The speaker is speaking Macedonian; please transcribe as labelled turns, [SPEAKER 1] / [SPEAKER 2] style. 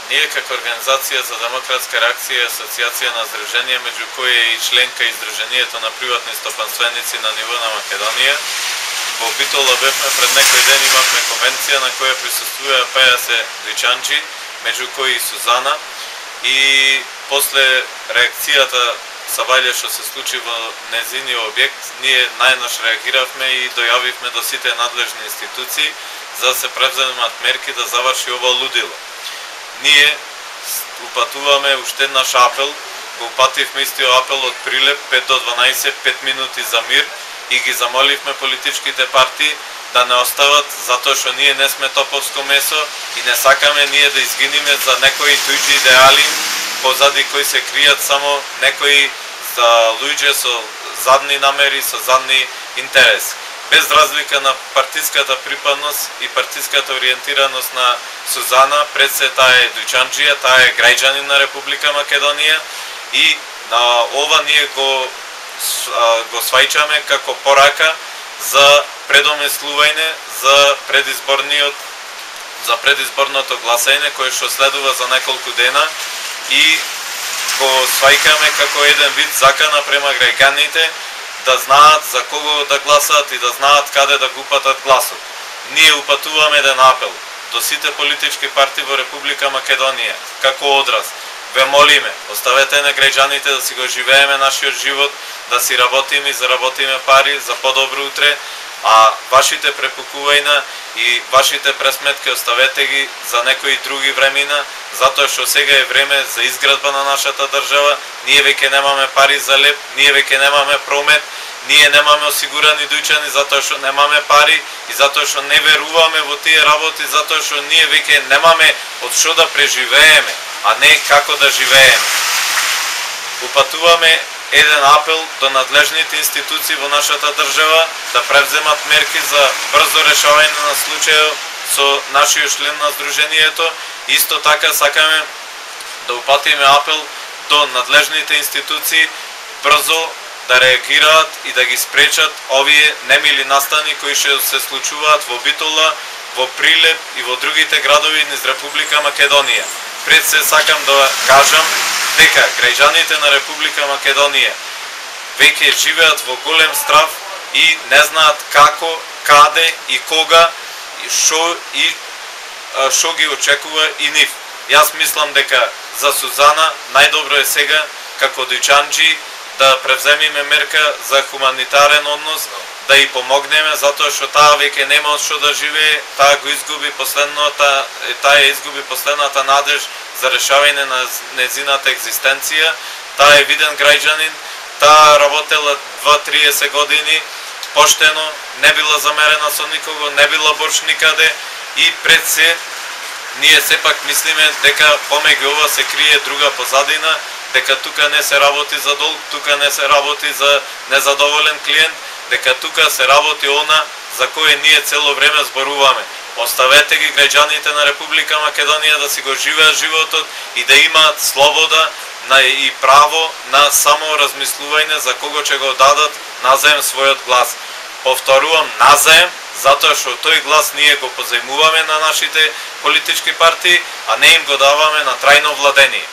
[SPEAKER 1] Ние како Организација за демократска реакција и Асоциација на здруженија, меѓу кои е и членка Издруженијето на приватни стопанственици на ниво на Македонија, во Битола бевме пред некој ден, имавме конвенција на која присуствува 50 дуќанчи, меѓу кои и Сузана, и после реакцијата Савајле што се случи во незиниот објект, ние најнаш реагиравме и дојавивме до сите надлежни институции за да се превземат мерки да заврши ова лудило. Ние упатуваме уште еднаш апел, го упативме истиот апел од Прилеп 5 до 12, 5 минути за мир и ги замоливме политичките партии да не остават, затоа што ние не сме топовско месо и не сакаме ние да изгиниме за некои туѓи идеали, позади кои се кријат само некои за луѓе со задни намери, со задни интереси. Без разлика на партиската припадност и партиската ориентираност на Сузана, пред се таа е дуќанџија, таа е граѓанин на Република Македонија и на ова ние го свајчаме како порака за предомислување за предизборното гласање кое што следува за неколку дена и го свајкаме како еден вид закана према граѓаните да знаат за кого да гласаат и да знаат каде да го упатат гласот. Ние упатуваме еден апел до сите политички партии во Република Македонија, како одраз. Ве молиме, оставете на граѓаните да си го живееме нашиот живот, да си работиме и заработиме пари за подобро утре, а вашите препукувања и вашите пресметки оставете ги за некои други времена, затоа што сега е време за изградба на нашата држава, ние веќе немаме пари за леп, ние веќе немаме промет, ние немаме осигурани дуќани затоа што немаме пари и затоа што не веруваме во тие работи, затоа што ние веќе немаме од што да преживееме, а не како да живееме. Упатуваме еден апел до надлежните институции во нашата држава да превземат мерки за брзо решавање на случајот со нашиот член на Сдруженијето. Исто така сакаме да упатиме апел до надлежните институции брзо да реагираат и да ги спречат овие немили настани кои што се случуваат во Битола, во Прилеп и во другите градови низ Република Македонија. Пред се сакам да кажам дека граѓаните на Република Македонија веќе живеат во голем страв и не знаат како, каде и кога и што ги очекува и нив. Јас мислам дека за Сузана најдобро е сега како дуќанџи да превземиме мерка за хуманитарен однос, да и помогнеме затоа што таа веќе нема од што да живее, таа изгуби последната надеж за решавање на незината екзистенција. Таа е виден граѓанин, таа работела 2-30 години поштено, не била замерена со никого, не била борч никаде и пред се ние сепак мислиме дека помеѓу ова се крие друга позадина, дека тука не се работи за долг, тука не се работи за незадоволен клиент, дека тука се работи она за кое ние цело време зборуваме. Оставете ги граѓаните на Република Македонија да си го живеат животот и да имаат слобода и право на само размислување за кого ќе го дадат назаем својот глас. Повторувам, назаем, затоа што тој глас ние го позајмуваме на нашите политички партии, а не им го даваме на трајно владение.